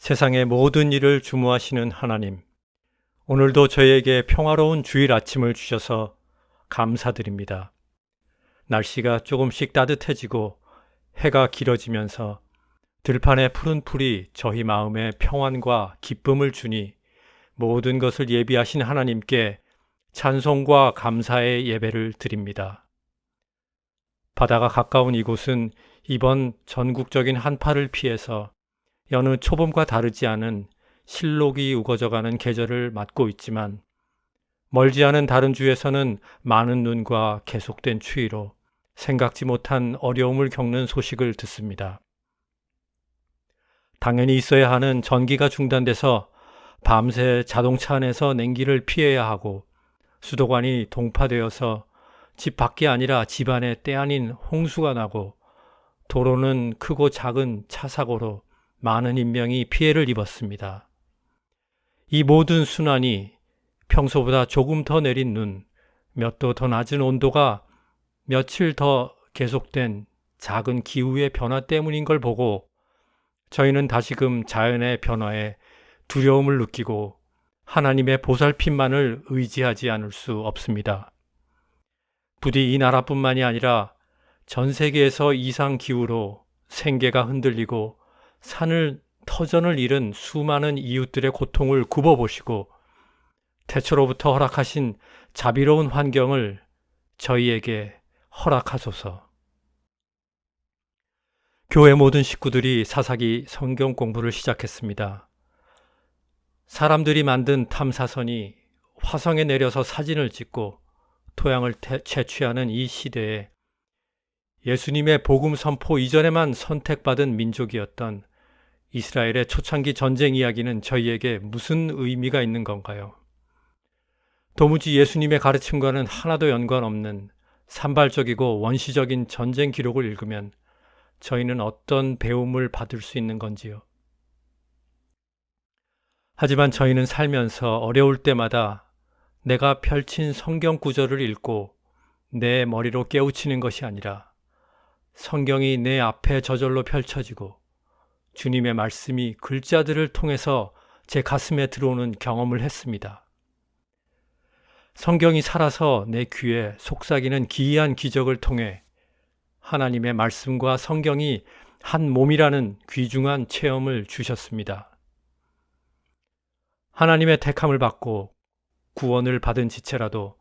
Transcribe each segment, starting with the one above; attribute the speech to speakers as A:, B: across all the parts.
A: 세상의 모든 일을 주무하시는 하나님, 오늘도 저희에게 평화로운 주일 아침을 주셔서 감사드립니다. 날씨가 조금씩 따뜻해지고 해가 길어지면서 들판의 푸른 풀이 저희 마음에 평안과 기쁨을 주니 모든 것을 예비하신 하나님께 찬송과 감사의 예배를 드립니다. 바다가 가까운 이곳은 이번 전국적인 한파를 피해서 여느 초봄과 다르지 않은 실록이 우거져가는 계절을 맞고 있지만 멀지 않은 다른 주에서는 많은 눈과 계속된 추위로 생각지 못한 어려움을 겪는 소식을 듣습니다. 당연히 있어야 하는 전기가 중단돼서 밤새 자동차 안에서 냉기를 피해야 하고 수도관이 동파되어서 집 밖이 아니라 집 안에 때 아닌 홍수가 나고 도로는 크고 작은 차 사고로 많은 인명이 피해를 입었습니다. 이 모든 순환이 평소보다 조금 더 내린 눈, 몇 도 더 낮은 온도가 며칠 더 계속된 작은 기후의 변화 때문인 걸 보고 저희는 다시금 자연의 변화에 두려움을 느끼고 하나님의 보살핌만을 의지하지 않을 수 없습니다. 부디 이 나라뿐만이 아니라 전 세계에서 이상 기후로 생계가 흔들리고 산을 터전을 잃은 수많은 이웃들의 고통을 굽어보시고 태초로부터 허락하신 자비로운 환경을 저희에게 허락하소서. 교회 모든 식구들이 사사기 성경 공부를 시작했습니다. 사람들이 만든 탐사선이 화성에 내려서 사진을 찍고 토양을 채취하는 이 시대에 예수님의 복음 선포 이전에만 선택받은 민족이었던 이스라엘의 초창기 전쟁 이야기는 저희에게 무슨 의미가 있는 건가요? 도무지 예수님의 가르침과는 하나도 연관없는 산발적이고 원시적인 전쟁 기록을 읽으면 저희는 어떤 배움을 받을 수 있는 건지요? 하지만 저희는 살면서 어려울 때마다 내가 펼친 성경 구절을 읽고 내 머리로 깨우치는 것이 아니라 성경이 내 앞에 저절로 펼쳐지고 주님의 말씀이 글자들을 통해서 제 가슴에 들어오는 경험을 했습니다. 성경이 살아서 내 귀에 속삭이는 기이한 기적을 통해 하나님의 말씀과 성경이 한 몸이라는 귀중한 체험을 주셨습니다. 하나님의 택함을 받고 구원을 받은 지체라도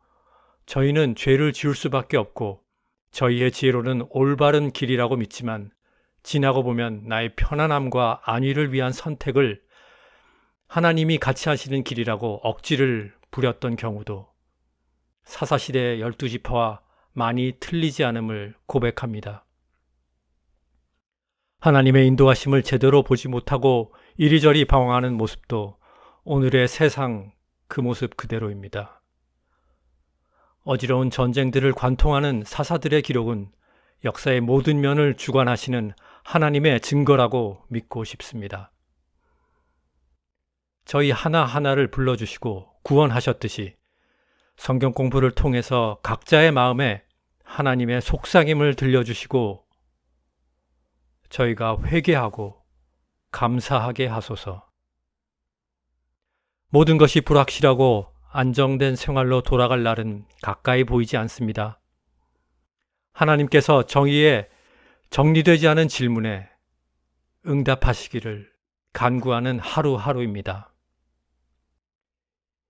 A: 저희는 죄를 지을 수밖에 없고 저희의 지혜로는 올바른 길이라고 믿지만 지나고 보면 나의 편안함과 안위를 위한 선택을 하나님이 같이 하시는 길이라고 억지를 부렸던 경우도 사사시대의 12지파와 많이 틀리지 않음을 고백합니다. 하나님의 인도하심을 제대로 보지 못하고 이리저리 방황하는 모습도 오늘의 세상 그 모습 그대로입니다. 어지러운 전쟁들을 관통하는 사사들의 기록은 역사의 모든 면을 주관하시는 하나님의 증거라고 믿고 싶습니다. 저희 하나하나를 불러주시고 구원하셨듯이 성경 공부를 통해서 각자의 마음에 하나님의 속삭임을 들려주시고 저희가 회개하고 감사하게 하소서. 모든 것이 불확실하고 안정된 생활로 돌아갈 날은 가까이 보이지 않습니다. 하나님께서 정의에 정리되지 않은 질문에 응답하시기를 간구하는 하루하루입니다.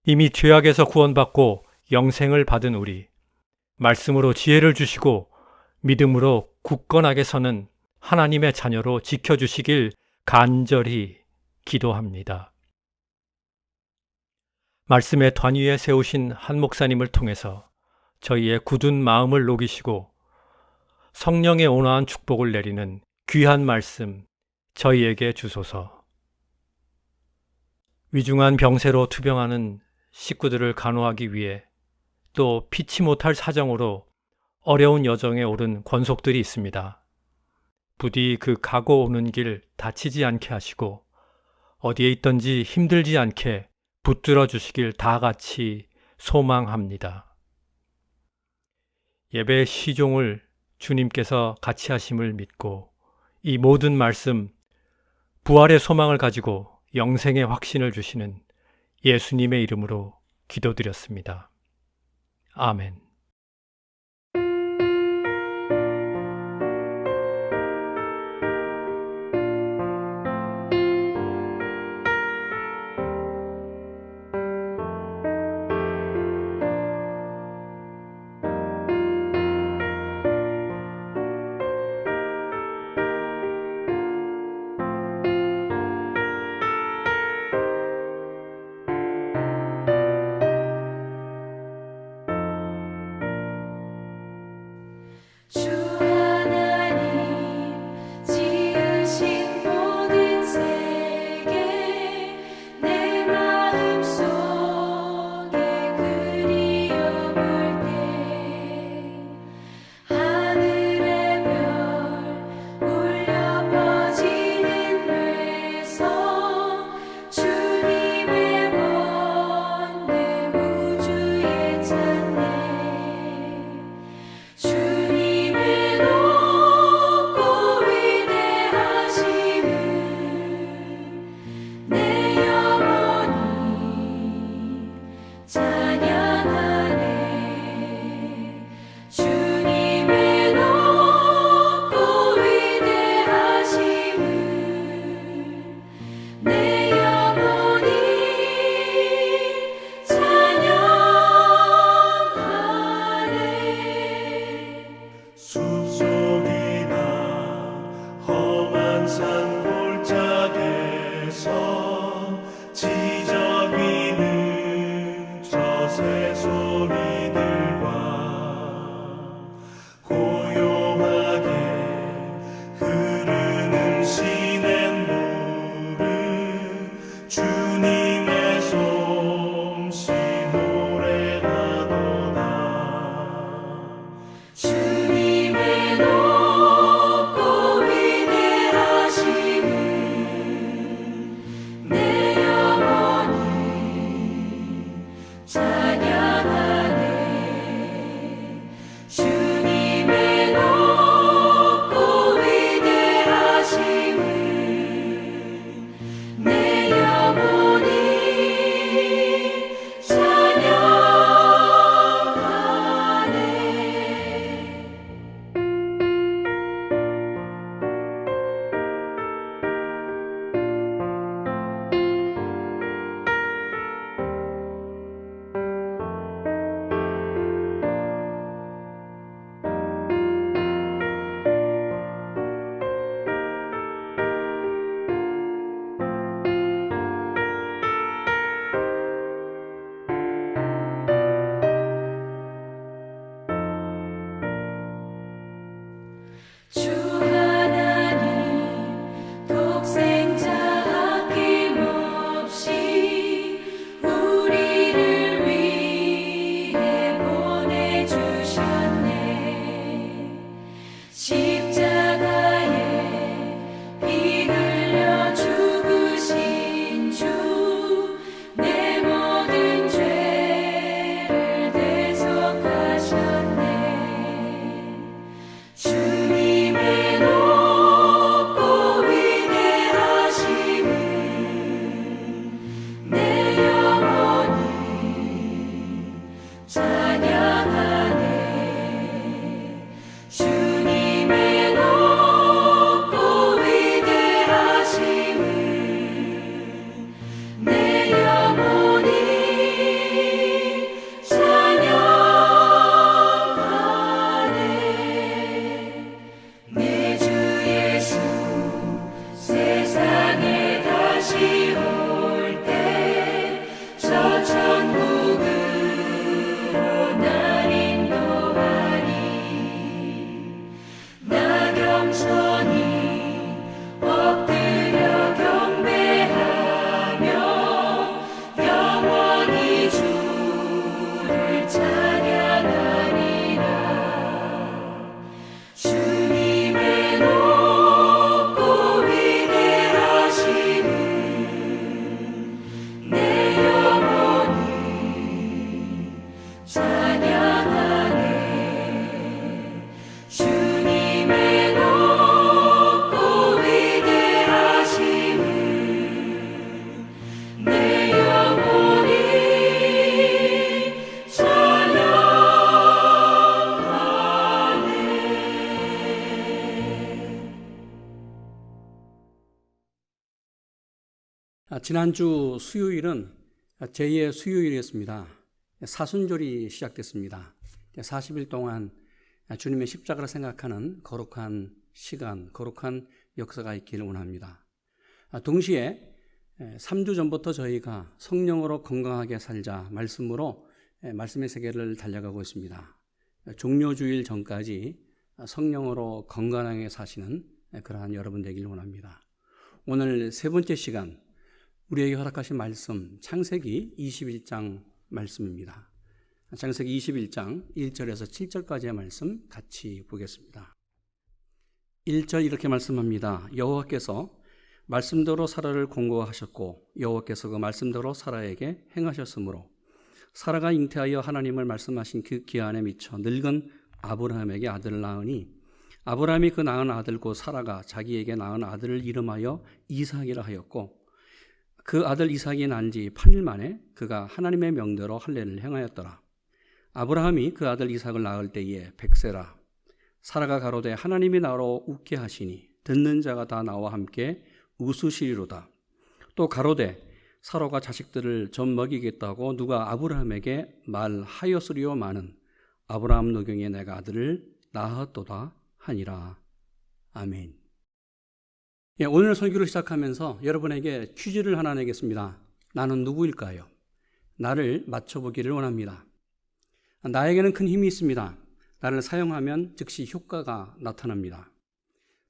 A: 이미 죄악에서 구원받고 영생을 받은 우리, 말씀으로 지혜를 주시고 믿음으로 굳건하게 서는 하나님의 자녀로 지켜주시길 간절히 기도합니다. 말씀의 단위에 세우신 한 목사님을 통해서 저희의 굳은 마음을 녹이시고 성령의 온화한 축복을 내리는 귀한 말씀 저희에게 주소서. 위중한 병세로 투병하는 식구들을 간호하기 위해 또 피치 못할 사정으로 어려운 여정에 오른 권속들이 있습니다. 부디 그 가고 오는 길 다치지 않게 하시고 어디에 있든지 힘들지 않게 붙들어 주시길 다 같이 소망합니다. 예배의 시종을 주님께서 같이 하심을 믿고 이 모든 말씀 부활의 소망을 가지고 영생의 확신을 주시는 예수님의 이름으로 기도드렸습니다. 아멘.
B: 지난주 수요일은 제2의 수요일이었습니다. 사순절이 시작됐습니다. 40일 동안 주님의 십자가를 생각하는 거룩한 시간, 거룩한 역사가 있기를 원합니다. 동시에 3주 전부터 저희가 성령으로 건강하게 살자 말씀으로 말씀의 세계를 달려가고 있습니다. 종료주일 전까지 성령으로 건강하게 사시는 그러한 여러분 되기를 원합니다. 오늘 세 번째 시간, 우리에게 허락하신 말씀, 창세기 21장 말씀입니다. 창세기 21장 1절에서 7절까지의 말씀 같이 보겠습니다. 1절 이렇게 말씀합니다. 여호와께서 말씀대로 사라를 공고하셨고 여호와께서 그 말씀대로 사라에게 행하셨으므로 사라가 잉태하여 하나님을 말씀하신 그 기한에 미쳐 늙은 아브라함에게 아들을 낳으니 아브라함이 그 낳은 아들 곧 사라가 자기에게 낳은 아들을 이름하여 이삭이라 하였고 그 아들 이삭이 난 지 8일 만에 그가 하나님의 명대로 할례를 행하였더라. 아브라함이 그 아들 이삭을 낳을 때에 백세라. 사라가 가로되 하나님이 나로 웃게 하시니 듣는 자가 다 나와 함께 웃으시리로다. 또 가로되 사라가 자식들을 좀 먹이겠다고 누가 아브라함에게 말하였으리요마는 아브라함 노경에 내가 아들을 낳았도다 하니라. 아멘. 오늘 설교를 시작하면서 여러분에게 퀴즈를 하나 내겠습니다. 나는 누구일까요? 나를 맞춰보기를 원합니다. 나에게는 큰 힘이 있습니다. 나를 사용하면 즉시 효과가 나타납니다.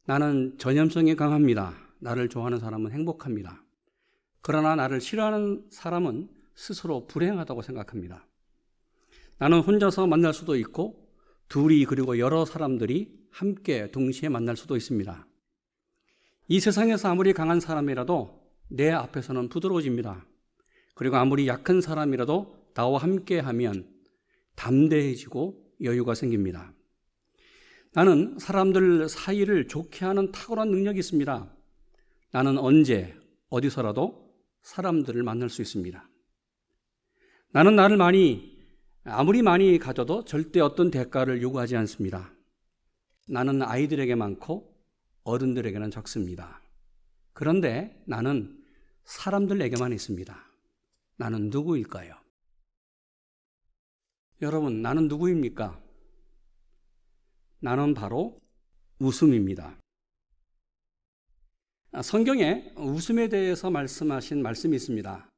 B: 나는 전염성이 강합니다. 나를 좋아하는 사람은 행복합니다. 그러나 나를 싫어하는 사람은 스스로 불행하다고 생각합니다. 나는 혼자서 만날 수도 있고 둘이 그리고 여러 사람들이 함께 동시에 만날 수도 있습니다. 이 세상에서 아무리 강한 사람이라도 내 앞에서는 부드러워집니다. 그리고 아무리 약한 사람이라도 나와 함께하면 담대해지고 여유가 생깁니다. 나는 사람들 사이를 좋게 하는 탁월한 능력이 있습니다. 나는 언제 어디서라도 사람들을 만날 수 있습니다. 나는 나를 아무리 많이 가져도 절대 어떤 대가를 요구하지 않습니다. 나는 아이들에게 많고 어른들에게는 적습니다. 그런데 나는 사람들에게만 있습니다. 나는 누구일까요? 여러분, 나는 누구입니까? 나는 바로 웃음입니다. 성경에 웃음에 대해서 말씀하신 말씀이 있습니다.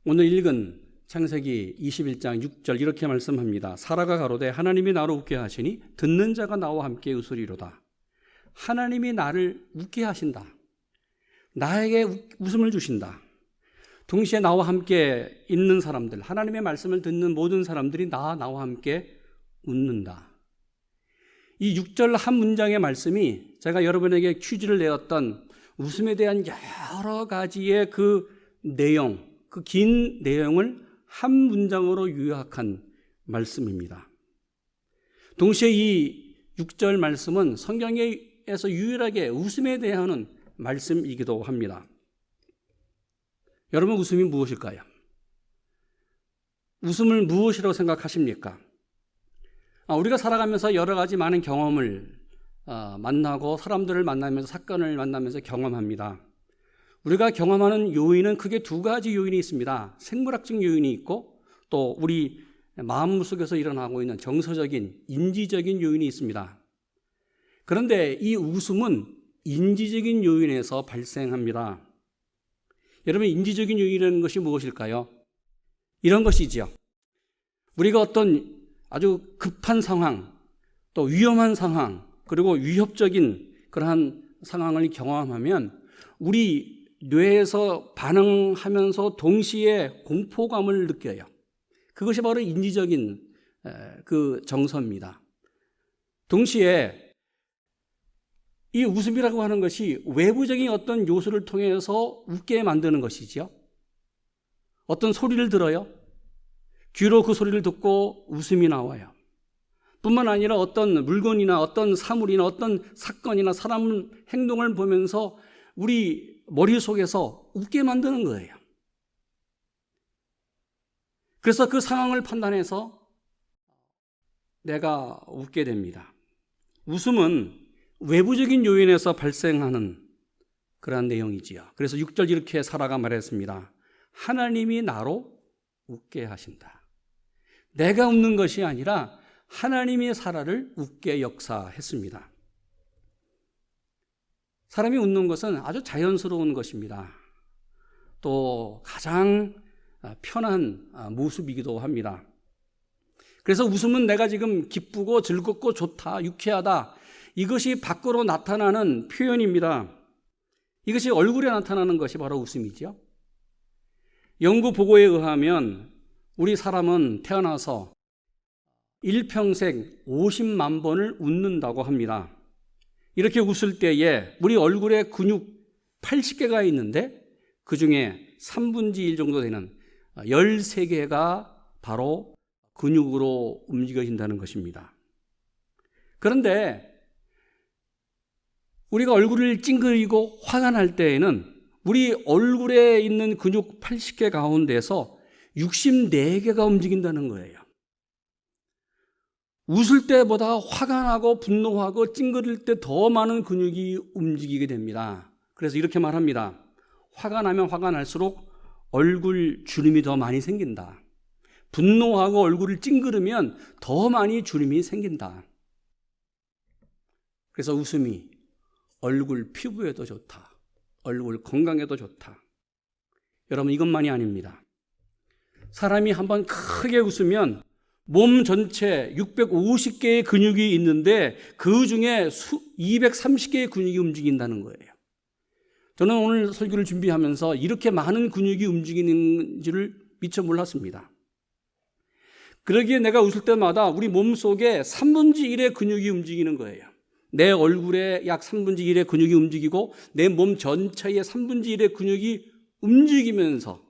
B: 오늘 읽은 창세기 21장 6절 이렇게 말씀합니다. 사라가 가로되 하나님이 나로 웃게 하시니 듣는 자가 나와 함께 웃으리로다. 하나님이 나를 웃게 하신다. 나에게 웃음을 주신다. 동시에 나와 함께 있는 사람들, 하나님의 말씀을 듣는 모든 사람들이 나와 함께 웃는다. 이 6절 한 문장의 말씀이 제가 여러분에게 퀴즈를 내었던 웃음에 대한 여러 가지의 그 내용, 그 긴 내용을 한 문장으로 요약한 말씀입니다. 동시에 이 6절 말씀은 성경에서 유일하게 웃음에 대한 말씀이기도 합니다. 여러분, 웃음이 무엇일까요? 웃음을 무엇이라고 생각하십니까? 우리가 살아가면서 여러 가지 많은 경험을 만나고 사람들을 만나면서 사건을 만나면서 경험합니다. 우리가 경험하는 요인은 크게 두 가지 요인이 있습니다. 생물학적 요인이 있고 또 우리 마음 속에서 일어나고 있는 정서적인, 인지적인 요인이 있습니다. 그런데 이 웃음은 인지적인 요인에서 발생합니다. 여러분, 인지적인 요인이라는 것이 무엇일까요? 이런 것이지요. 우리가 어떤 아주 급한 상황, 또 위험한 상황, 그리고 위협적인 그러한 상황을 경험하면 우리 뇌에서 반응하면서 동시에 공포감을 느껴요. 그것이 바로 인지적인 그 정서입니다. 동시에 이 웃음이라고 하는 것이 외부적인 어떤 요소를 통해서 웃게 만드는 것이죠. 어떤 소리를 들어요. 귀로 그 소리를 듣고 웃음이 나와요. 뿐만 아니라 어떤 물건이나 어떤 사물이나 어떤 사건이나 사람 행동을 보면서 우리 머릿속에서 웃게 만드는 거예요. 그래서 그 상황을 판단해서 내가 웃게 됩니다. 웃음은 외부적인 요인에서 발생하는 그러한 내용이지요. 그래서 6절 이렇게 사라가 말했습니다. 하나님이 나로 웃게 하신다. 내가 웃는 것이 아니라 하나님이 사라를 웃게 역사했습니다. 사람이 웃는 것은 아주 자연스러운 것입니다. 또 가장 편한 모습이기도 합니다. 그래서 웃음은 내가 지금 기쁘고 즐겁고 좋다, 유쾌하다, 이것이 밖으로 나타나는 표현입니다. 이것이 얼굴에 나타나는 것이 바로 웃음이죠. 연구 보고에 의하면 우리 사람은 태어나서 일평생 50만 번을 웃는다고 합니다. 이렇게 웃을 때에 우리 얼굴에 근육 80개가 있는데 그 중에 3분의 1 정도 되는 13개가 바로 근육으로 움직여진다는 것입니다. 그런데 우리가 얼굴을 찡그리고 화가 날 때에는 우리 얼굴에 있는 근육 80개 가운데서 64개가 움직인다는 거예요. 웃을 때보다 화가 나고 분노하고 찡그릴 때 더 많은 근육이 움직이게 됩니다. 그래서 이렇게 말합니다. 화가 나면 화가 날수록 얼굴 주름이 더 많이 생긴다. 분노하고 얼굴을 찡그르면 더 많이 주름이 생긴다. 그래서 웃음이 얼굴 피부에도 좋다. 얼굴 건강에도 좋다. 여러분, 이것만이 아닙니다. 사람이 한번 크게 웃으면 몸 전체 650개의 근육이 있는데 그 중에 230개의 근육이 움직인다는 거예요. 저는 오늘 설교를 준비하면서 이렇게 많은 근육이 움직이는 줄을 미처 몰랐습니다. 그러기에 내가 웃을 때마다 우리 몸속에 3분의 1의 근육이 움직이는 거예요. 내 얼굴에 약 3분의 1의 근육이 움직이고 내 몸 전체의 3분의 1의 근육이 움직이면서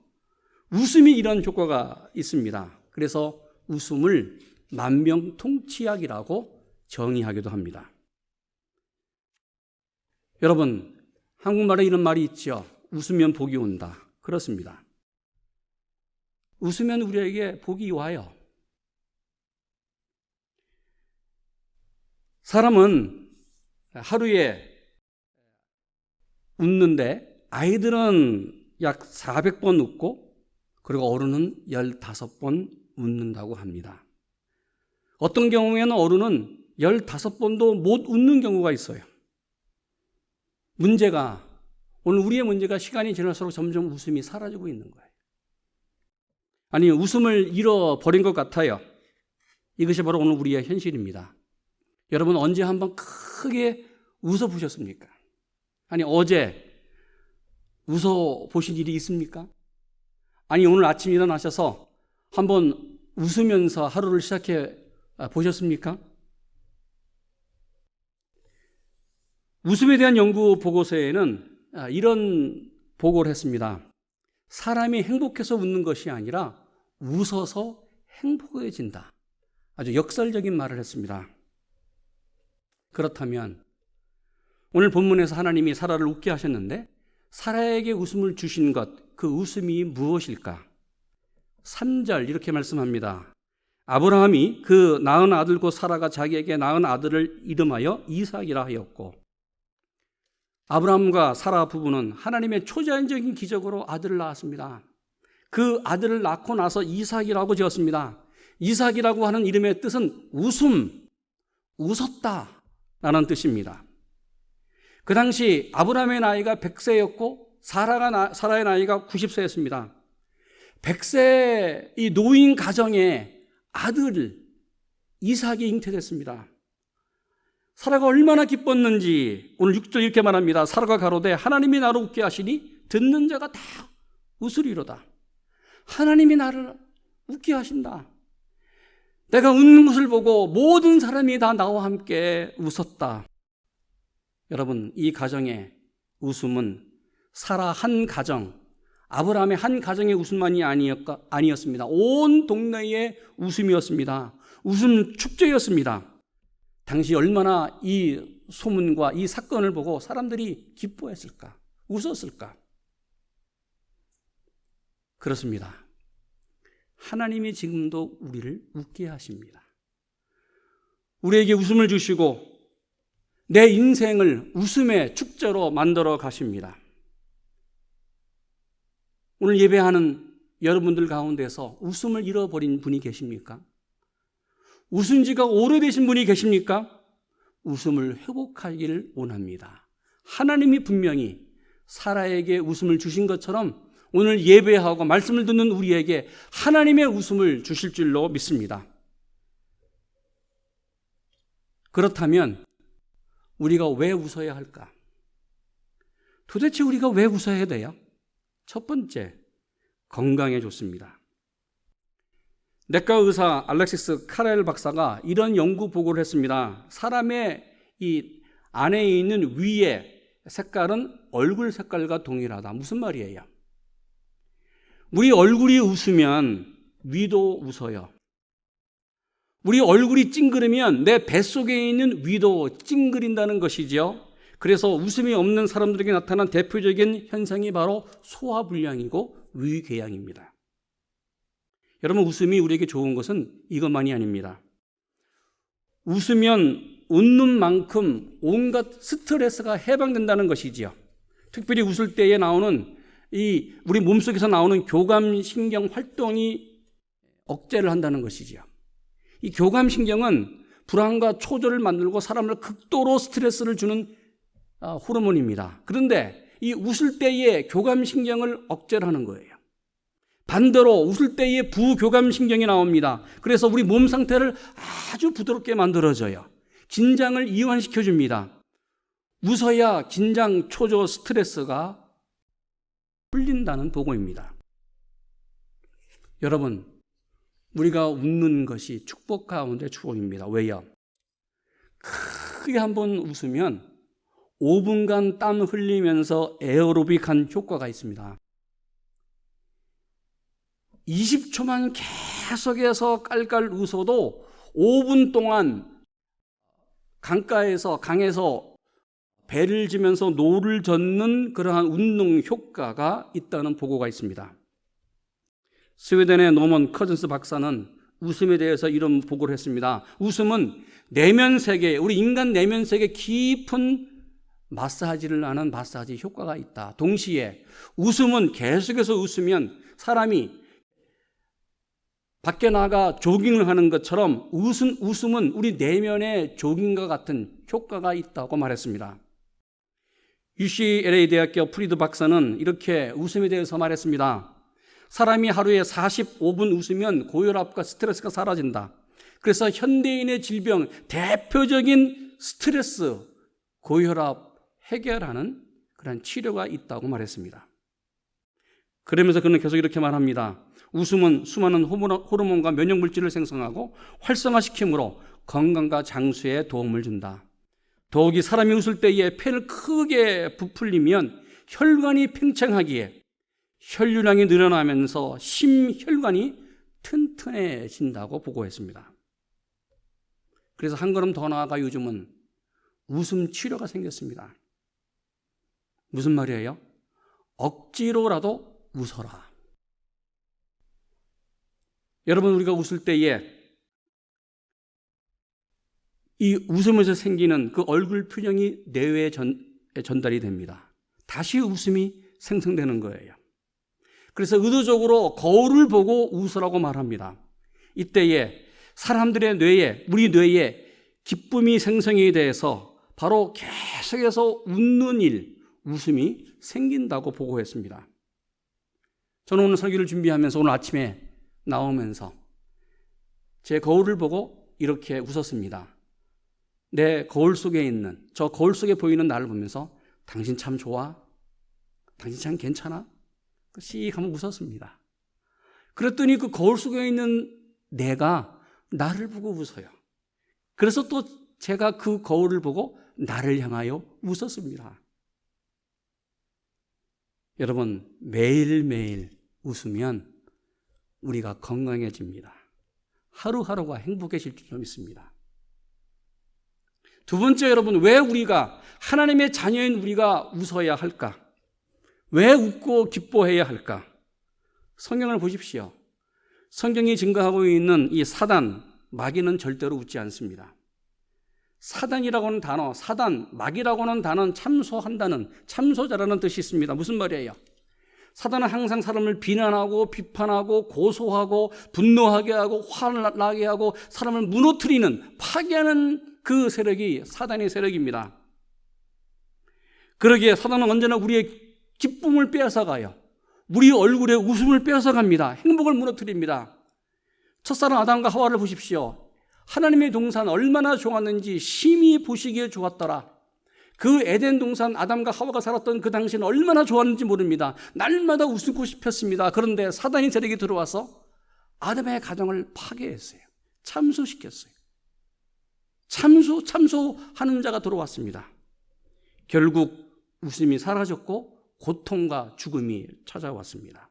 B: 웃음이 이런 효과가 있습니다. 그래서 웃음을 만병통치약이라고 정의하기도 합니다. 여러분, 한국말에 이런 말이 있죠. 웃으면 복이 온다. 그렇습니다. 웃으면 우리에게 복이 와요. 사람은 하루에 웃는데 아이들은 약 400번 웃고 그리고 어른은 15번 웃는다고 합니다. 어떤 경우에는 어른은 15번도 못 웃는 경우가 있어요. 문제가, 오늘 우리의 문제가 시간이 지날수록 점점 웃음이 사라지고 있는 거예요. 아니, 웃음을 잃어버린 것 같아요. 이것이 바로 오늘 우리의 현실입니다. 여러분, 언제 한번 크게 웃어보셨습니까? 아니, 어제 웃어보신 일이 있습니까? 아니, 오늘 아침 일어나셔서 한번 웃으면서 하루를 시작해 보셨습니까? 웃음에 대한 연구 보고서에는 이런 보고를 했습니다. 사람이 행복해서 웃는 것이 아니라 웃어서 행복해진다. 아주 역설적인 말을 했습니다. 그렇다면 오늘 본문에서 하나님이 사라를 웃게 하셨는데 사라에게 웃음을 주신 것, 그 웃음이 무엇일까? 3절 이렇게 말씀합니다. 아브라함이 그 낳은 아들 곧 사라가 자기에게 낳은 아들을 이름하여 이삭이라 하였고, 아브라함과 사라 부부는 하나님의 초자연적인 기적으로 아들을 낳았습니다. 그 아들을 낳고 나서 이삭이라고 지었습니다. 이삭이라고 하는 이름의 뜻은 웃음, 웃었다 라는 뜻입니다. 그 당시 아브라함의 나이가 100세였고 사라의 나이가 90세였습니다. 100세 이 노인 가정에 아들 이삭이 잉태됐습니다. 사라가 얼마나 기뻤는지 오늘 6절 이렇게 말합니다. 사라가 가로되 하나님이 나를 웃게 하시니 듣는 자가 다 웃으리로다. 하나님이 나를 웃게 하신다. 내가 웃는 것을 보고 모든 사람이 다 나와 함께 웃었다. 여러분, 이 가정의 웃음은 사라 한 가정, 아브라함의 한 가정의 웃음만이 아니었습니다. 온 동네의 웃음이었습니다. 웃음 축제였습니다. 당시 얼마나 이 소문과 이 사건을 보고 사람들이 기뻐했을까, 웃었을까? 그렇습니다. 하나님이 지금도 우리를 웃게 하십니다. 우리에게 웃음을 주시고 내 인생을 웃음의 축제로 만들어 가십니다. 오늘 예배하는 여러분들 가운데서 웃음을 잃어버린 분이 계십니까? 웃은 지가 오래되신 분이 계십니까? 웃음을 회복하기를 원합니다. 하나님이 분명히 사라에게 웃음을 주신 것처럼 오늘 예배하고 말씀을 듣는 우리에게 하나님의 웃음을 주실 줄로 믿습니다. 그렇다면 우리가 왜 웃어야 할까? 도대체 우리가 왜 웃어야 돼요? 첫 번째, 건강에 좋습니다. 내과 의사 알렉시스 카렐 박사가 이런 연구 보고를 했습니다. 사람의 이 안에 있는 위의 색깔은 얼굴 색깔과 동일하다. 무슨 말이에요? 우리 얼굴이 웃으면 위도 웃어요. 우리 얼굴이 찡그리면 내 뱃속에 있는 위도 찡그린다는 것이죠. 그래서 웃음이 없는 사람들에게 나타난 대표적인 현상이 바로 소화불량이고 위궤양입니다. 여러분, 웃음이 우리에게 좋은 것은 이것만이 아닙니다. 웃으면 웃는 만큼 온갖 스트레스가 해방된다는 것이지요. 특별히 웃을 때에 나오는 우리 몸속에서 나오는 교감신경 활동이 억제를 한다는 것이지요. 이 교감신경은 불안과 초조를 만들고 사람을 극도로 스트레스를 주는 호르몬입니다. 그런데 이 웃을 때의 교감신경을 억제를 하는 거예요. 반대로 웃을 때에 부교감신경이 나옵니다. 그래서 우리 몸 상태를 아주 부드럽게 만들어줘요. 긴장을 이완시켜줍니다. 웃어야 긴장, 초조, 스트레스가 풀린다는 보고입니다. 여러분, 우리가 웃는 것이 축복 가운데 축복입니다. 왜요? 크게 한번 웃으면 5분간 땀 흘리면서 에어로빅한 효과가 있습니다. 20초만 계속해서 깔깔 웃어도 5분 동안 강에서 배를 지면서 노를 젓는 그러한 운동 효과가 있다는 보고가 있습니다. 스웨덴의 노먼 커즌스 박사는 웃음에 대해서 이런 보고를 했습니다. 웃음은 내면 세계, 우리 인간 내면 세계 깊은 마사지를 하는 마사지 효과가 있다. 동시에 웃음은 계속해서 웃으면 사람이 밖에 나가 조깅을 하는 것처럼 웃음은 우리 내면의 조깅과 같은 효과가 있다고 말했습니다. UCLA 대학교 프리드 박사는 이렇게 웃음에 대해서 말했습니다. 사람이 하루에 45분 웃으면 고혈압과 스트레스가 사라진다. 그래서 현대인의 질병, 대표적인 스트레스, 고혈압 해결하는 그런 치료가 있다고 말했습니다. 그러면서 그는 계속 이렇게 말합니다. 웃음은 수많은 호르몬과 면역물질을 생성하고 활성화시키므로 건강과 장수에 도움을 준다. 더욱이 사람이 웃을 때에 폐를 크게 부풀리면 혈관이 팽창하기에 혈류량이 늘어나면서 심혈관이 튼튼해진다고 보고했습니다. 그래서 한 걸음 더 나아가 요즘은 웃음 치료가 생겼습니다. 무슨 말이에요? 억지로라도 웃어라. 여러분, 우리가 웃을 때에 이 웃으면서 생기는 그 얼굴 표정이 뇌에 전달이 됩니다. 다시 웃음이 생성되는 거예요. 그래서 의도적으로 거울을 보고 웃으라고 말합니다. 이때에 사람들의 뇌에, 우리 뇌에 기쁨이 생성이 돼서 바로 계속해서 웃는 일, 웃음이 생긴다고 보고했습니다. 저는 오늘 설교를 준비하면서 오늘 아침에 나오면서 제 거울을 보고 이렇게 웃었습니다. 내 거울 속에 있는, 저 거울 속에 보이는 나를 보면서 당신 참 좋아? 당신 참 괜찮아? 씩 한번 웃었습니다. 그랬더니 그 거울 속에 있는 내가 나를 보고 웃어요. 그래서 또 제가 그 거울을 보고 나를 향하여 웃었습니다. 여러분, 매일매일 웃으면 우리가 건강해집니다. 하루하루가 행복해질 줄 믿습니다. 두 번째, 여러분, 왜 우리가 하나님의 자녀인 우리가 웃어야 할까? 왜 웃고 기뻐해야 할까? 성경을 보십시오. 성경이 증거하고 있는 이 사단, 마귀는 절대로 웃지 않습니다. 사단이라고 하는 단어, 사단, 마귀라고 하는 단어는 참소한다는, 참소자라는 뜻이 있습니다. 무슨 말이에요? 사단은 항상 사람을 비난하고 비판하고 고소하고 분노하게 하고 화를 나게 하고 사람을 무너뜨리는, 파괴하는 그 세력이 사단의 세력입니다. 그러기에 사단은 언제나 우리의 기쁨을 빼앗아가요. 우리 얼굴에 웃음을 빼앗아갑니다. 행복을 무너뜨립니다. 첫사랑 아담과 하와를 보십시오. 하나님의 동산 얼마나 좋았는지 심히 보시기에 좋았더라. 그 에덴 동산 아담과 하와가 살았던 그 당시는 얼마나 좋았는지 모릅니다. 날마다 웃고 싶었습니다. 그런데 사단이 세력이 들어와서 아담의 가정을 파괴했어요. 참소시켰어요. 참소하는 자가 들어왔습니다. 결국 웃음이 사라졌고 고통과 죽음이 찾아왔습니다.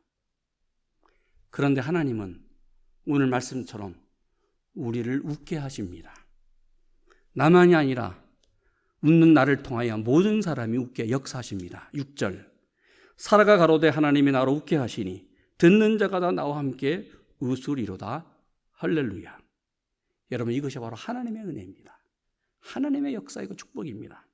B: 그런데 하나님은 오늘 말씀처럼 우리를 웃게 하십니다. 나만이 아니라 웃는 나를 통하여 모든 사람이 웃게 역사하십니다. 6절, 사라가 가로되 하나님이 나로 웃게 하시니 듣는 자가 다 나와 함께 웃으리로다. 할렐루야. 여러분, 이것이 바로 하나님의 은혜입니다. 하나님의 역사이고 축복입니다.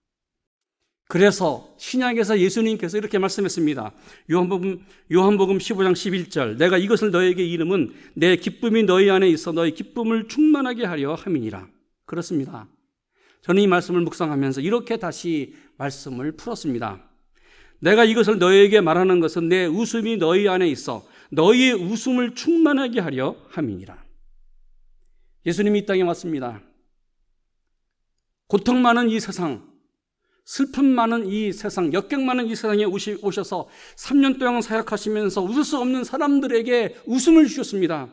B: 그래서 신약에서 예수님께서 이렇게 말씀했습니다. 요한복음 15장 11절, 내가 이것을 너에게 이름은 내 기쁨이 너희 안에 있어 너희 기쁨을 충만하게 하려 함이니라. 그렇습니다. 저는 이 말씀을 묵상하면서 이렇게 다시 말씀을 풀었습니다. 내가 이것을 너희에게 말하는 것은 내 웃음이 너희 안에 있어 너희의 웃음을 충만하게 하려 함이니라. 예수님이 이 땅에 왔습니다. 고통 많은 이 세상, 슬픔 많은 이 세상, 역경 많은 이 세상에 오셔서 3년 동안 사역하시면서 웃을 수 없는 사람들에게 웃음을 주셨습니다.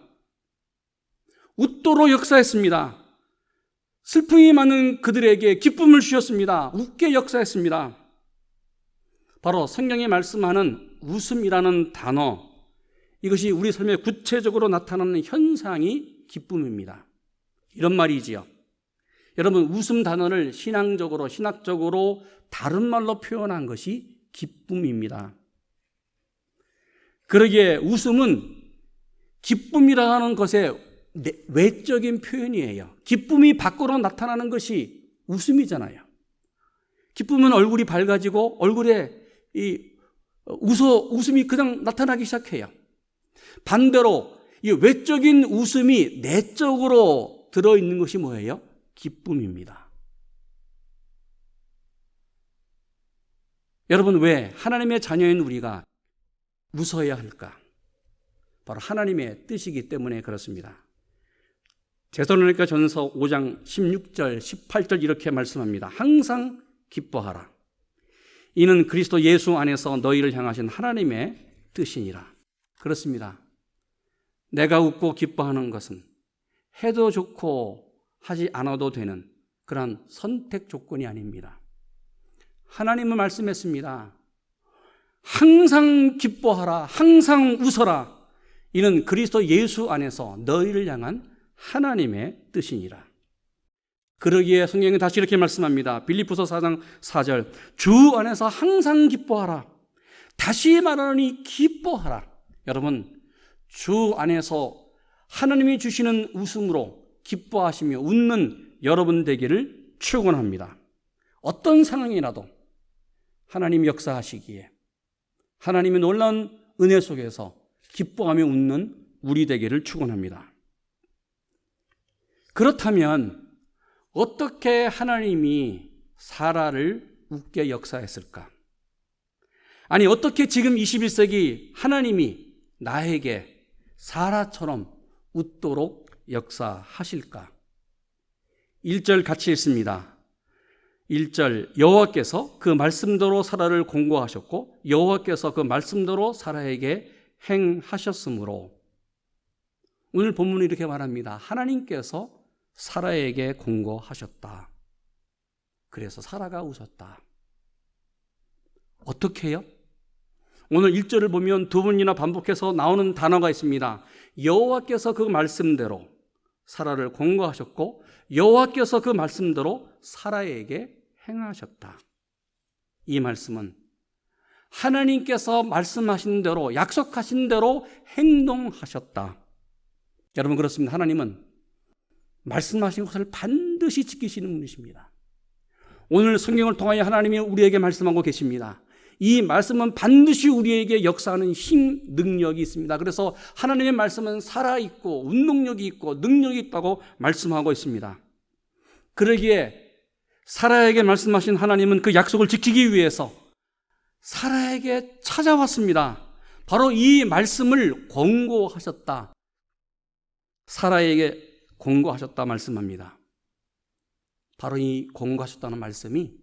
B: 웃도록 역사했습니다. 슬픔이 많은 그들에게 기쁨을 주셨습니다. 웃게 역사했습니다. 바로 성경에 말씀하는 웃음이라는 단어, 이것이 우리 삶에 구체적으로 나타나는 현상이 기쁨입니다. 이런 말이지요. 여러분, 웃음 단어를 신학적으로 다른 말로 표현한 것이 기쁨입니다. 그러기에 웃음은 기쁨이라는 것의 외적인 표현이에요. 기쁨이 밖으로 나타나는 것이 웃음이잖아요. 기쁨은 얼굴이 밝아지고 얼굴에 웃음이 그냥 나타나기 시작해요. 반대로 이 외적인 웃음이 내적으로 들어있는 것이 뭐예요? 기쁨입니다. 여러분, 왜 하나님의 자녀인 우리가 웃어야 할까? 바로 하나님의 뜻이기 때문에 그렇습니다. 데살로니가 전서 5장 16절, 18절 이렇게 말씀합니다. 항상 기뻐하라. 이는 그리스도 예수 안에서 너희를 향하신 하나님의 뜻이니라. 그렇습니다. 내가 웃고 기뻐하는 것은 해도 좋고 하지 않아도 되는 그런 선택 조건이 아닙니다. 하나님은 말씀했습니다. 항상 기뻐하라, 항상 웃어라. 이는 그리스도 예수 안에서 너희를 향한 하나님의 뜻이니라. 그러기에 성경은 다시 이렇게 말씀합니다. 빌립보서 4장 4절, 주 안에서 항상 기뻐하라. 다시 말하노니 기뻐하라. 여러분, 주 안에서 하나님이 주시는 웃음으로 기뻐하시며 웃는 여러분 되기를 축원합니다. 어떤 상황이라도 하나님이 역사하시기에 하나님의 놀라운 은혜 속에서 기뻐하며 웃는 우리 되기를 축원합니다. 그렇다면 어떻게 하나님이 사라를 웃게 역사했을까? 아니, 어떻게 지금 21세기 하나님이 나에게 사라처럼 웃도록 역사하실까? 1절 같이 읽습니다. 1절, 여호와께서 그 말씀대로 사라를 공고하셨고 여호와께서 그 말씀대로 사라에게 행하셨으므로. 오늘 본문은 이렇게 말합니다. 하나님께서 사라에게 공고하셨다. 그래서 사라가 웃었다. 어떻게 해요? 오늘 1절을 보면 두 번이나 반복해서 나오는 단어가 있습니다. 여호와께서 그 말씀대로 사라를 공고하셨고 여호와께서 그 말씀대로 사라에게 행하셨다. 이 말씀은 하나님께서 말씀하신 대로, 약속하신 대로 행동하셨다. 여러분, 그렇습니다. 하나님은 말씀하신 것을 반드시 지키시는 분이십니다. 오늘 성경을 통하여 하나님이 우리에게 말씀하고 계십니다. 이 말씀은 반드시 우리에게 역사하는 힘, 능력이 있습니다. 그래서 하나님의 말씀은 살아있고 운동력이 있고 능력이 있다고 말씀하고 있습니다. 그러기에 사라에게 말씀하신 하나님은 그 약속을 지키기 위해서 사라에게 찾아왔습니다. 바로 이 말씀을 권고하셨다. 사라에게 권고하셨다 말씀합니다. 바로 이 권고하셨다는 말씀이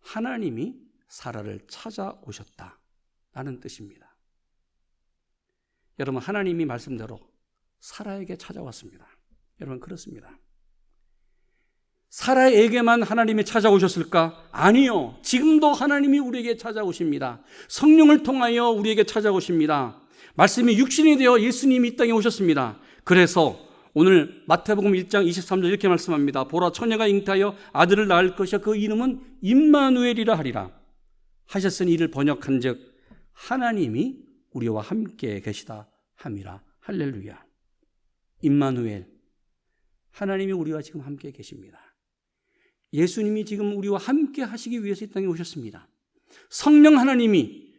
B: 하나님이 사라를 찾아오셨다라는 뜻입니다. 여러분, 하나님이 말씀대로 사라에게 찾아왔습니다. 여러분, 그렇습니다. 사라에게만 하나님이 찾아오셨을까? 아니요. 지금도 하나님이 우리에게 찾아오십니다. 성령을 통하여 우리에게 찾아오십니다. 말씀이 육신이 되어 예수님이 이 땅에 오셨습니다. 그래서 오늘 마태복음 1장 23절 이렇게 말씀합니다. 보라, 처녀가 잉태하여 아들을 낳을 것이요 그 이름은 임마누엘이라 하리라 하셨으니 이를 번역한 즉 하나님이 우리와 함께 계시다 함이라. 할렐루야. 임마누엘, 하나님이 우리와 지금 함께 계십니다. 예수님이 지금 우리와 함께 하시기 위해서 이 땅에 오셨습니다. 성령 하나님이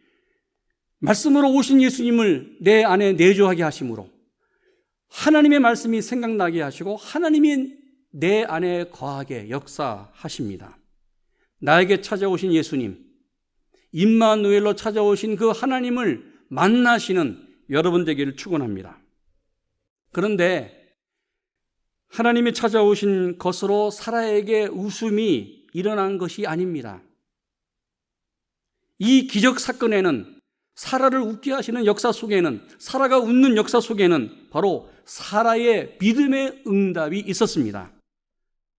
B: 말씀으로 오신 예수님을 내 안에 내주하게 하심으로 하나님의 말씀이 생각나게 하시고 하나님이 내 안에 거하게 역사하십니다. 나에게 찾아오신 예수님, 임마누엘로 찾아오신 그 하나님을 만나시는 여러분 되기를 축원합니다. 그런데 하나님이 찾아오신 것으로 사라에게 웃음이 일어난 것이 아닙니다. 이 기적 사건에는, 사라를 웃게 하시는 역사 속에는, 사라가 웃는 역사 속에는 바로 사라의 믿음의 응답이 있었습니다.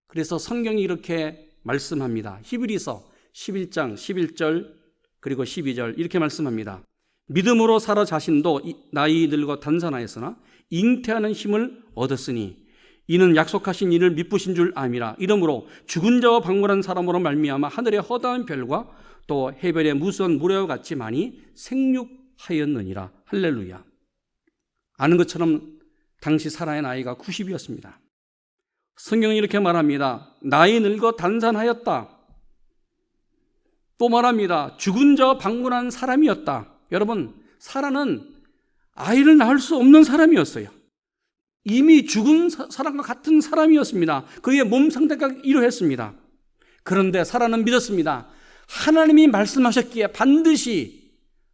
B: 그래서 성경이 이렇게 말씀합니다. 히브리서 11장 11절 그리고 12절 이렇게 말씀합니다. 믿음으로 사라 자신도 나이 늙어 단산하였으나 잉태하는 힘을 얻었으니 이는 약속하신 이를 미쁘신 줄 암이라. 이러므로 죽은 자와 방문한 사람으로 말미암아 하늘의 허다한 별과 또 해변의 무수한 모래와 같이 많이 생육하였느니라. 할렐루야. 아는 것처럼 당시 사라의 나이가 90이었습니다. 성경은 이렇게 말합니다. 나이 늙어 단산하였다. 또 말합니다. 죽은 자와 방문한 사람이었다. 여러분, 사라는 아이를 낳을 수 없는 사람이었어요. 이미 죽은 사람과 같은 사람이었습니다. 그의 몸 상태가 이러했습니다. 그런데 사라는 믿었습니다. 하나님이 말씀하셨기에 반드시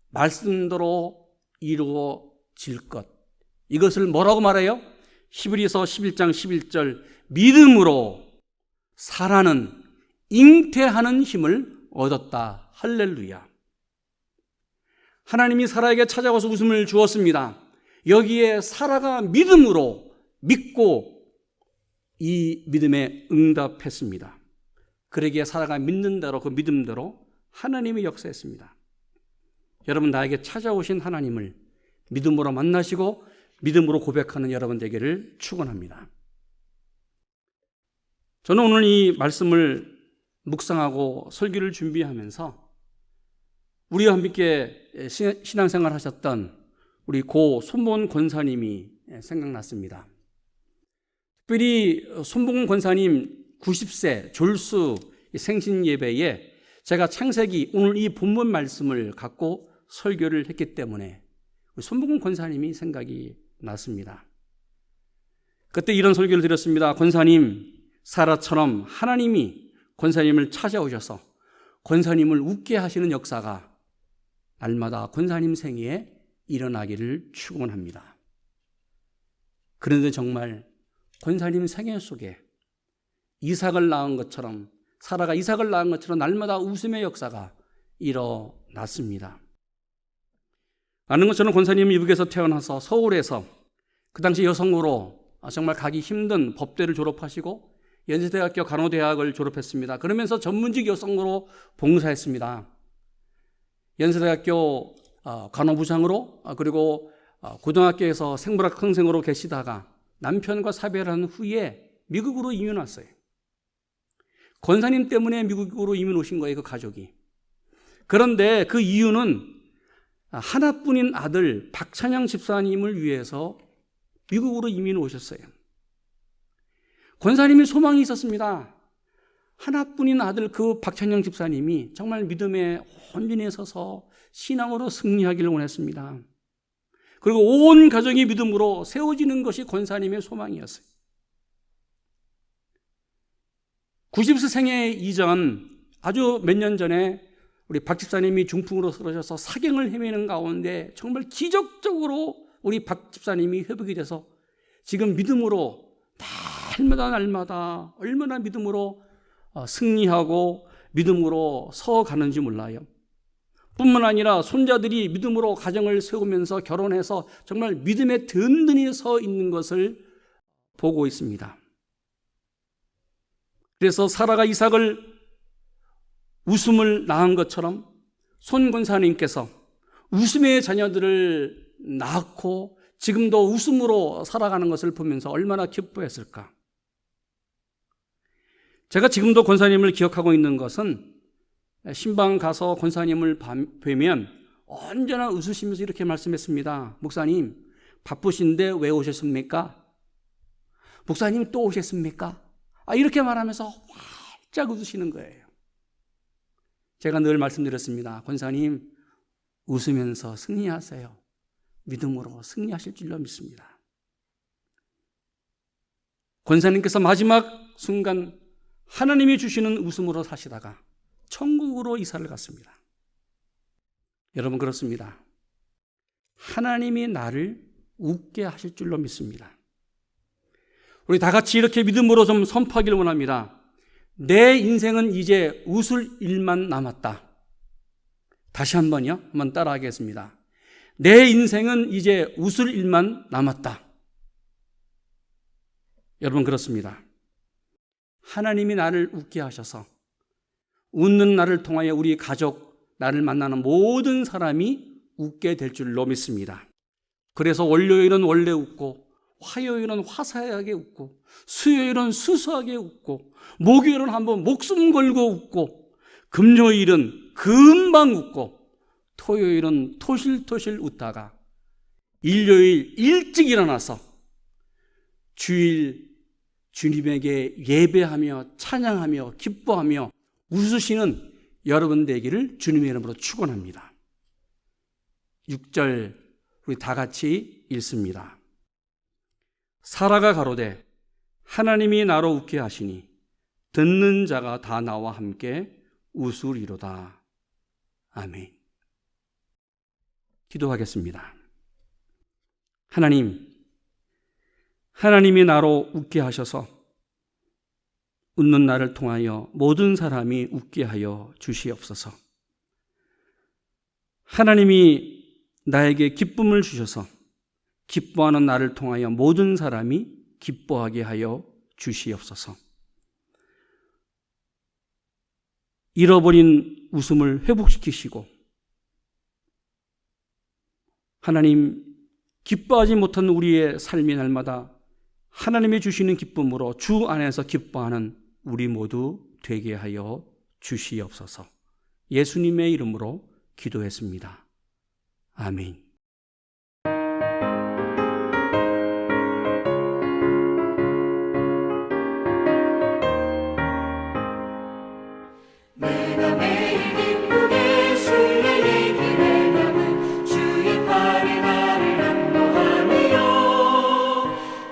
B: 말씀대로 이루어질 것. 이것을 뭐라고 말해요? 히브리서 11장 11절 믿음으로 사라는 잉태하는 힘을 얻었다. 할렐루야. 하나님이 사라에게 찾아와서 웃음을 주었습니다. 여기에 사라가 믿음으로 믿고 이 믿음에 응답했습니다. 그러기에 사라가 믿는 대로 그 믿음대로 하나님이 역사했습니다. 여러분, 나에게 찾아오신 하나님을 믿음으로 만나시고 믿음으로 고백하는 여러분 되기를 축원합니다. 저는 오늘 이 말씀을 묵상하고 설교를 준비하면서 우리와 함께 신앙생활 하셨던 우리 고 손봉은 권사님이 생각났습니다. 특별히 손봉은 권사님 90세 졸수 생신 예배에 제가 창세기 오늘 이 본문 말씀을 갖고 설교를 했기 때문에 손봉은 권사님이 생각이 났습니다. 그때 이런 설교를 드렸습니다. 권사님, 사라처럼 하나님이 권사님을 찾아오셔서 권사님을 웃게 하시는 역사가 날마다 권사님 생애에 일어나기를 축원합니다. 그런데 정말 권사님 생애 속에 이삭을 낳은 것처럼, 사라가 이삭을 낳은 것처럼 날마다 웃음의 역사가 일어났습니다. 아는 것처럼 권사님은 미국에서 태어나서 서울에서 그 당시 여성으로 정말 가기 힘든 법대를 졸업하시고 연세대학교 간호대학을 졸업했습니다. 그러면서 전문직 여성으로 봉사했습니다. 연세대학교 간호부장으로, 그리고 고등학교에서 생물학 선생으로 계시다가 남편과 사별한 후에 미국으로 이민 왔어요. 권사님 때문에 미국으로 이민 오신 거예요, 그 가족이. 그런데 그 이유는 하나뿐인 아들 박찬양 집사님을 위해서 미국으로 이민 오셨어요. 권사님이 소망이 있었습니다. 하나뿐인 아들 그 박찬영 집사님이 정말 믿음에 온전히 서서 신앙으로 승리하기를 원했습니다. 그리고 온 가정이 믿음으로 세워지는 것이 권사님의 소망이었어요. 90세 생애 이전 아주 몇 년 전에 우리 박 집사님이 중풍으로 쓰러져서 사경을 헤매는 가운데 정말 기적적으로 우리 박 집사님이 회복이 돼서 지금 믿음으로 날마다 얼마나 믿음으로 승리하고 믿음으로 서가는지 몰라요. 뿐만 아니라 손자들이 믿음으로 가정을 세우면서 결혼해서 정말 믿음에 든든히 서 있는 것을 보고 있습니다. 그래서 사라가 이삭을 웃음을 낳은 것처럼 손 권사님께서 웃음의 자녀들을 낳고 지금도 웃음으로 살아가는 것을 보면서 얼마나 기뻐했을까. 제가 지금도 권사님을 기억하고 있는 것은 신방 가서 권사님을 뵈면 언제나 웃으시면서 이렇게 말씀했습니다. 목사님, 바쁘신데 왜 오셨습니까? 목사님 또 오셨습니까? 이렇게 말하면서 활짝 웃으시는 거예요. 제가 늘 말씀드렸습니다. 권사님, 웃으면서 승리하세요. 믿음으로 승리하실 줄로 믿습니다. 권사님께서 마지막 순간 하나님이 주시는 웃음으로 사시다가 천국으로 이사를 갔습니다. 여러분, 그렇습니다. 하나님이 나를 웃게 하실 줄로 믿습니다. 우리 다 같이 이렇게 믿음으로 좀 선포하기를 원합니다. 내 인생은 이제 웃을 일만 남았다. 다시 한번요. 한번 따라하겠습니다. 내 인생은 이제 웃을 일만 남았다. 여러분, 그렇습니다. 하나님이 나를 웃게 하셔서 웃는 나를 통하여 우리 가족, 나를 만나는 모든 사람이 웃게 될 줄로 믿습니다. 그래서 월요일은 원래 웃고, 화요일은 화사하게 웃고, 수요일은 수수하게 웃고, 목요일은 한번 목숨 걸고 웃고, 금요일은 금방 웃고, 토요일은 토실토실 웃다가 일요일 일찍 일어나서 주일 주님에게 예배하며 찬양하며 기뻐하며 웃으시는 여러분 되기를 주님의 이름으로 축원합니다. 6절 우리 다 같이 읽습니다. 사라가 가로되 하나님이 나로 웃게 하시니 듣는 자가 다 나와 함께 웃으리로다. 아멘. 기도하겠습니다. 하나님이 나로 웃게 하셔서 웃는 나를 통하여 모든 사람이 웃게 하여 주시옵소서. 하나님이 나에게 기쁨을 주셔서 기뻐하는 나를 통하여 모든 사람이 기뻐하게 하여 주시옵소서. 잃어버린 웃음을 회복시키시고 하나님, 기뻐하지 못한 우리의 삶이 날마다 하나님이 주시는 기쁨으로 주 안에서 기뻐하는 우리 모두 되게 하여 주시옵소서. 예수님의 이름으로 기도했습니다. 아멘.
C: 내가 매일 기쁘게 주의 길에 남은 주의 팔에 나를 안보하며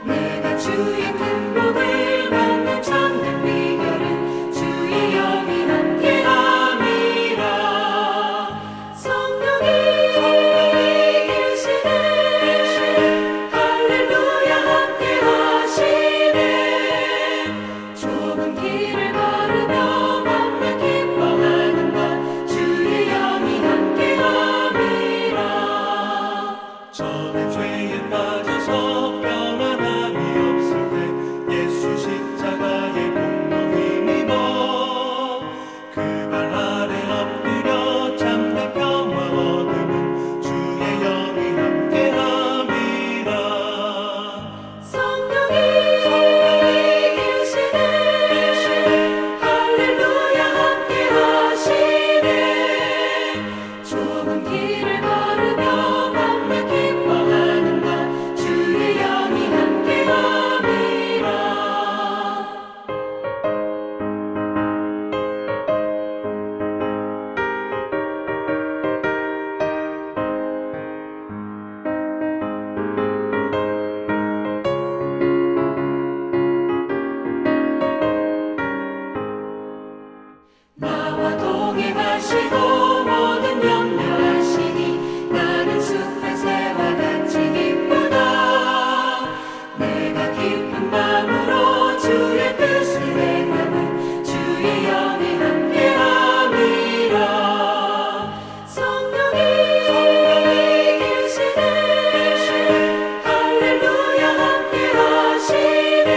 C: 내가 주의 큰 복을 받는 참된 비결은 주의 영이 함께함이라. 성령이 경외하시고 모든 염려하시니 나는 숲의 새와 같이 기쁘다. 내가 기쁜 마음으로 주의 뜻을 행함은 주의 영이 함께함이라. 성령이 계시네 할렐루야 함께하시네.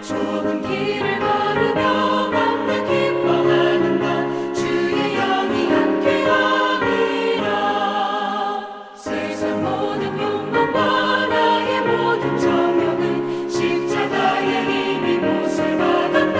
C: 좁은 길을 걸으며 걷는 기뻐하는 것 주의 영이 함께함이라. 세상 모든 욕망과 나의 모든 정욕은 십자가의 힘이 못을 받았네.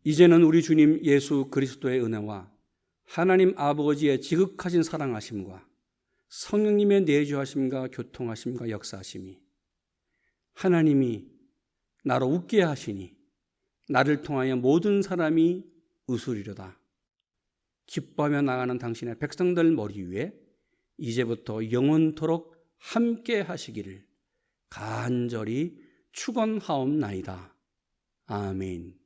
B: 이제는 우리 주님 예수 그리스도의 은혜와 하나님 아버지의 지극하신 사랑하심과 성령님의 내주하심과 교통하심과 역사하심이 하나님이 나로 웃게 하시니 나를 통하여 모든 사람이 웃으리로다. 기뻐하며 나가는 당신의 백성들 머리 위에 이제부터 영원토록 함께 하시기를 간절히 축원하옵나이다. 아멘.